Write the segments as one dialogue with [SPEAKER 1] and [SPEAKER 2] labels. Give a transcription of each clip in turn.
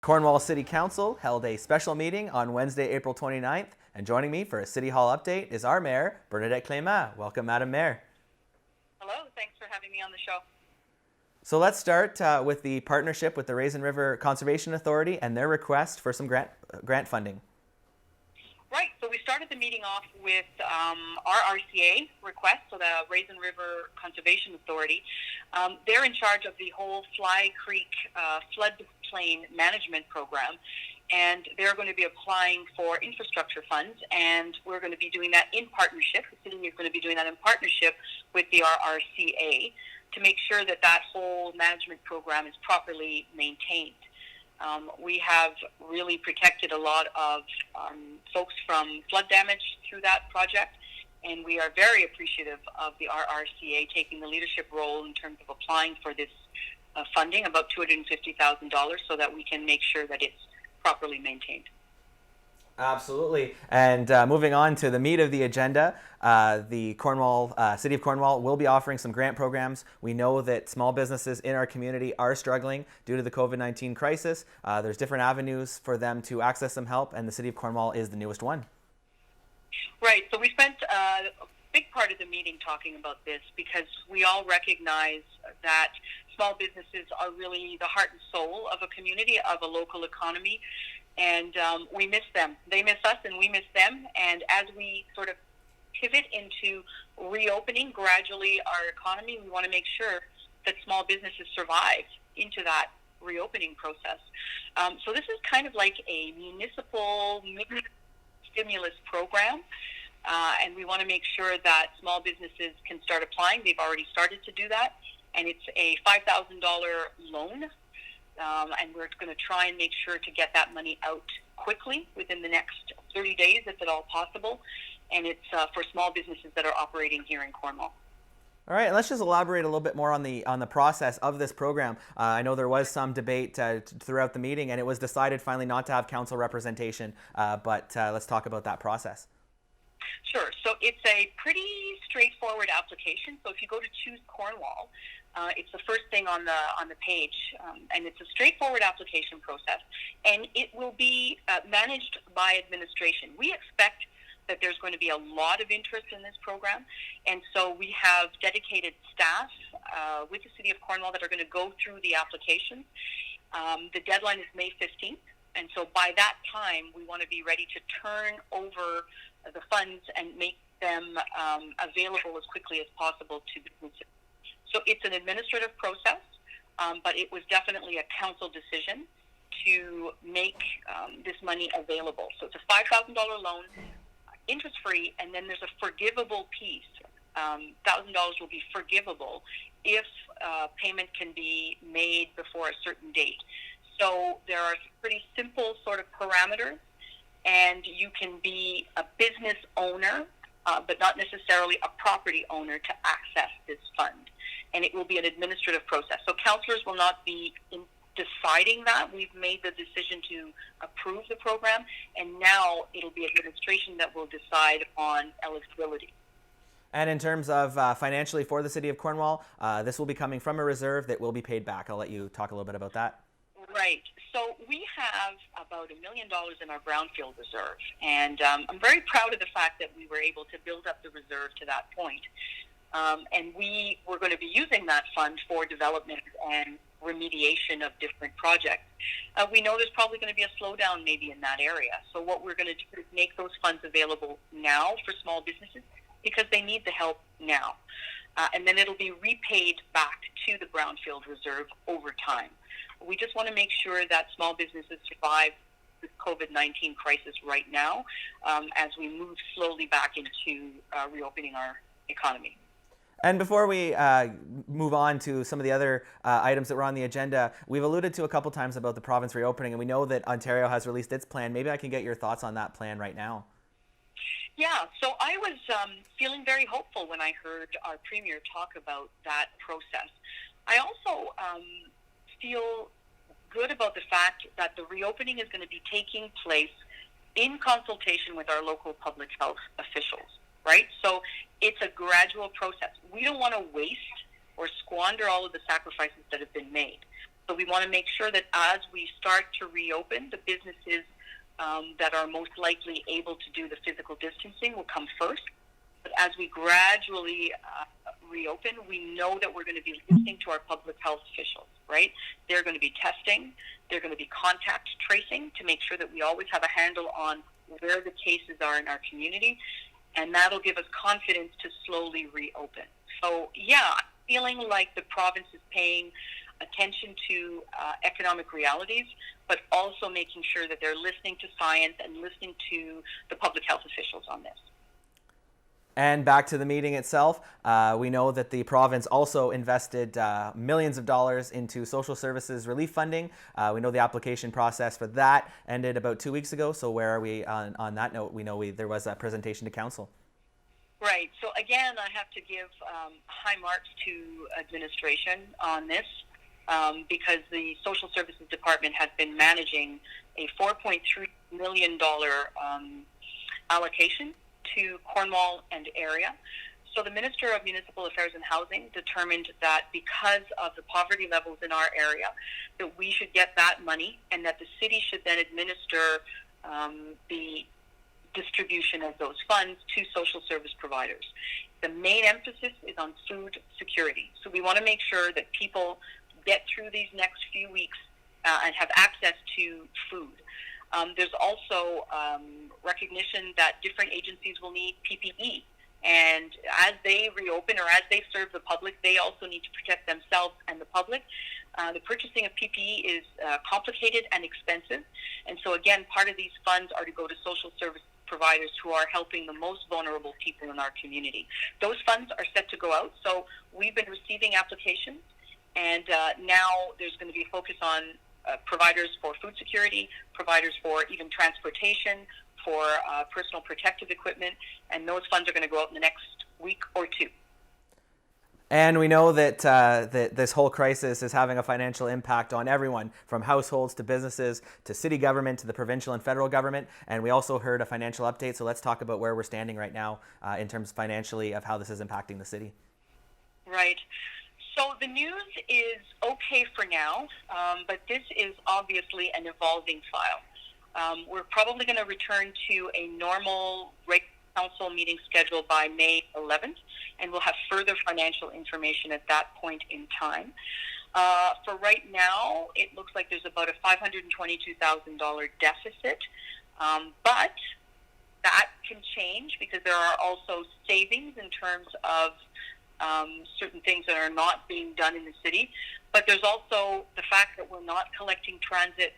[SPEAKER 1] Cornwall City Council held a special meeting on Wednesday, April 29th, and joining me for a City Hall update is our Mayor, Bernadette Clement. Welcome, Madam Mayor.
[SPEAKER 2] Hello, thanks for having me on the show.
[SPEAKER 1] So let's start with the partnership with the Raisin River Conservation Authority and their request for some grant funding.
[SPEAKER 2] Right, so we started the meeting off with RRCA request, so the Raisin River Conservation Authority. They're in charge of the whole Fly Creek floodplain management program, and they're going to be applying for infrastructure funds, and we're going to be doing that in partnership. The city is going to be doing that in partnership with the RRCA to make sure that that whole management program is properly maintained. We have really protected a lot of folks from flood damage through that project, and we are very appreciative of the RRCA taking the leadership role in terms of applying for this funding, about $250,000, so that we can make sure that it's properly maintained.
[SPEAKER 1] Absolutely. And moving on to the meat of the agenda, the City of Cornwall will be offering some grant programs. We know that small businesses in our community are struggling due to the COVID-19 crisis. There's different avenues for them to access some help, and the City of Cornwall is the newest one.
[SPEAKER 2] Right. So we spent a big part of the meeting talking about this because we all recognize that small businesses are really the heart and soul of a community, of a local economy. And we miss them. They miss us and we miss them. And as we sort of pivot into reopening gradually our economy, we want to make sure that small businesses survive into that reopening process. So this is kind of like a municipal stimulus program. And we want to make sure that small businesses can start applying. They've already started to do that. And it's a $5,000 loan. And we're going to try and make sure to get that money out quickly within the next 30 days, if at all possible. And it's for small businesses that are operating here in Cornwall.
[SPEAKER 1] All right, let's just elaborate a little bit more on the process of this program. I know there was some debate throughout the meeting, and it was decided finally not to have council representation. But let's talk about that process.
[SPEAKER 2] Sure. So it's a pretty straightforward application. So if you go to Choose Cornwall, it's the first thing on the page, and it's a straightforward application process, and it will be managed by administration. We expect that there's going to be a lot of interest in this program, and so we have dedicated staff with the City of Cornwall that are going to go through the applications. The deadline is May 15th, and so by that time, we want to be ready to turn over the funds and make them available as quickly as possible to businesses. So it's an administrative process, but it was definitely a council decision to make this money available. So it's a $5,000 loan, interest-free, and then there's a forgivable piece. $1,000 will be forgivable if payment can be made before a certain date. So there are pretty simple sort of parameters, and you can be a business owner, but not necessarily a property owner to access this fund. And it will be an administrative process. So councillors will not be deciding that. We've made the decision to approve the program, and now it'll be administration that will decide on eligibility.
[SPEAKER 1] And in terms of financially for the City of Cornwall, this will be coming from a reserve that will be paid back. I'll let you talk a little bit about that.
[SPEAKER 2] Right. So we have about $1 million in our brownfield reserve, and I'm very proud of the fact that we were able to build up the reserve to that point. And we were going to be using that fund for development and remediation of different projects. We know there's probably going to be a slowdown maybe in that area. So what we're going to do is make those funds available now for small businesses because they need the help now. And then it'll be repaid back to the brownfield reserve over time. We just want to make sure that small businesses survive the COVID-19 crisis right now as we move slowly back into reopening our economy.
[SPEAKER 1] And before we move on to some of the other items that were on the agenda, we've alluded to a couple times about the province reopening, and we know that Ontario has released its plan. Maybe I can get your thoughts on that plan right now.
[SPEAKER 2] Yeah, so I was feeling very hopeful when I heard our Premier talk about that process. I also feel good about the fact that the reopening is going to be taking place in consultation with our local public health officials, right? So it's a gradual process. We don't want to waste or squander all of the sacrifices that have been made. So we want to make sure that as we start to reopen, the businesses that are most likely able to do the physical distancing will come first. But as we gradually reopen, we know that we're going to be listening to our public health officials, right? They're going to be testing. They're going to be contact tracing to make sure that we always have a handle on where the cases are in our community. And that'll give us confidence to slowly reopen. So, yeah, I'm feeling like the province is paying attention to economic realities, but also making sure that they're listening to science and listening to the public health officials on this.
[SPEAKER 1] And back to the meeting itself, we know that the province also invested millions of dollars into social services relief funding. We know the application process for that ended about 2 weeks ago. So where are we on that note? We know there was a presentation to council.
[SPEAKER 2] Right. So again, I have to give high marks to administration on this because the Social Services Department has been managing a $4.3 million allocation to Cornwall and area. So the Minister of Municipal Affairs and Housing determined that because of the poverty levels in our area, that we should get that money and that the city should then administer the distribution of those funds to social service providers. The main emphasis is on food security. So we want to make sure that people get through these next few weeks and have access to food. There's also recognition that different agencies will need PPE. And as they reopen or as they serve the public, they also need to protect themselves and the public. The purchasing of PPE is complicated and expensive. And so, again, part of these funds are to go to social service providers who are helping the most vulnerable people in our community. Those funds are set to go out. So we've been receiving applications. And now there's going to be a focus on providers for food security, providers for even transportation, for personal protective equipment, and those funds are going to go out in the next week or two.
[SPEAKER 1] And we know that that this whole crisis is having a financial impact on everyone, from households to businesses to city government to the provincial and federal government. And we also heard a financial update. So let's talk about where we're standing right now in terms financially of how this is impacting the city.
[SPEAKER 2] Right. So the news is okay for now, but this is obviously an evolving file. We're probably going to return to a normal regular council meeting schedule by May 11th, and we'll have further financial information at that point in time. For right now, it looks like there's about a $522,000 deficit, but that can change because there are also savings in terms of certain things that are not being done in the city. But there's also the fact that we're not collecting transit,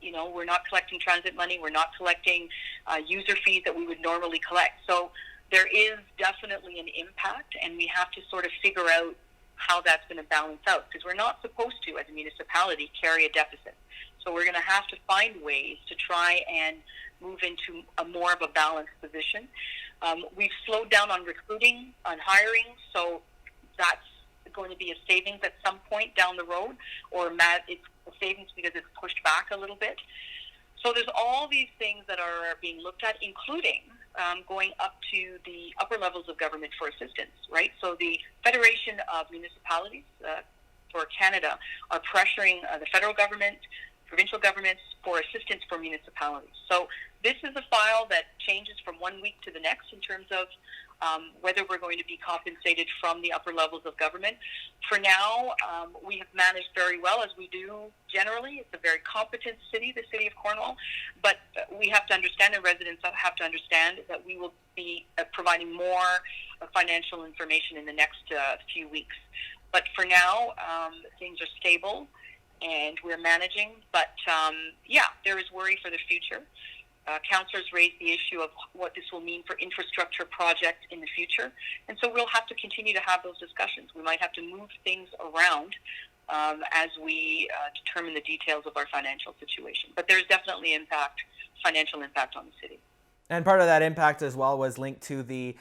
[SPEAKER 2] we're not collecting transit money. We're not collecting user fees that we would normally collect. So there is definitely an impact, and we have to sort of figure out how that's going to balance out, because we're not supposed to, as a municipality, carry a deficit. So we're going to have to find ways to try and move into a more of a balanced position. We've slowed down on recruiting, on hiring, so that's going to be a savings at some point down the road, or it's a savings because it's pushed back a little bit. So there's all these things that are being looked at, including going up to the upper levels of government for assistance, right? So the Federation of Municipalities for Canada are pressuring the federal government, provincial governments for assistance for municipalities. So this is a file that changes from 1 week to the next in terms of whether we're going to be compensated from the upper levels of government. For now, we have managed very well, as we do generally. It's a very competent city, the city of Cornwall, but we have to understand, and residents have to understand, that we will be providing more financial information in the next few weeks. But for now, things are stable and we're managing, but there is worry for the future. Councillors raised the issue of what this will mean for infrastructure projects in the future, and so we'll have to continue to have those discussions. We might have to move things around as we determine the details of our financial situation, but there's definitely financial impact on the city.
[SPEAKER 1] And part of that impact as well was linked to the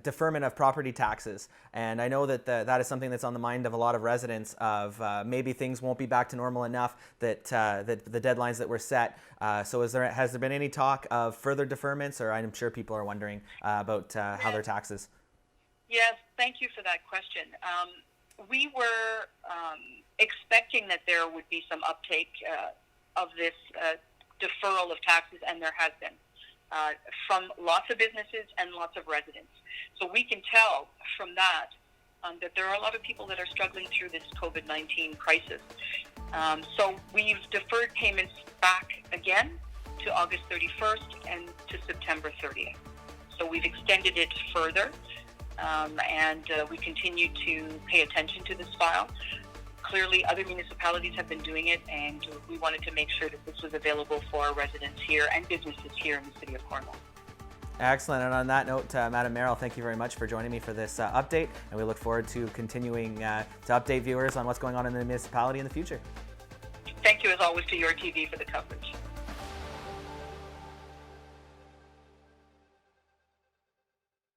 [SPEAKER 1] deferment of property taxes. And I know that that is something that's on the mind of a lot of residents of maybe things won't be back to normal enough, that the deadlines that were set. So has there been any talk of further deferments, or I'm sure people are wondering about how their taxes?
[SPEAKER 2] Yes, thank you for that question. we were expecting that there would be some uptake of this deferral of taxes, and there has been from lots of businesses and lots of residents. So we can tell from that that there are a lot of people that are struggling through this COVID-19 crisis. So we've deferred payments back again to August 31st and to September 30th. So we've extended it further, and we continue to pay attention to this file. Clearly, other municipalities have been doing it, and we wanted to make sure that this was available for our residents here and businesses here in the City of Cornwall.
[SPEAKER 1] Excellent. And on that note, Madam Merrill, thank you very much for joining me for this update, and we look forward to continuing to update viewers on what's going on in the municipality in the future.
[SPEAKER 2] Thank you, as always, to YourTV for the coverage.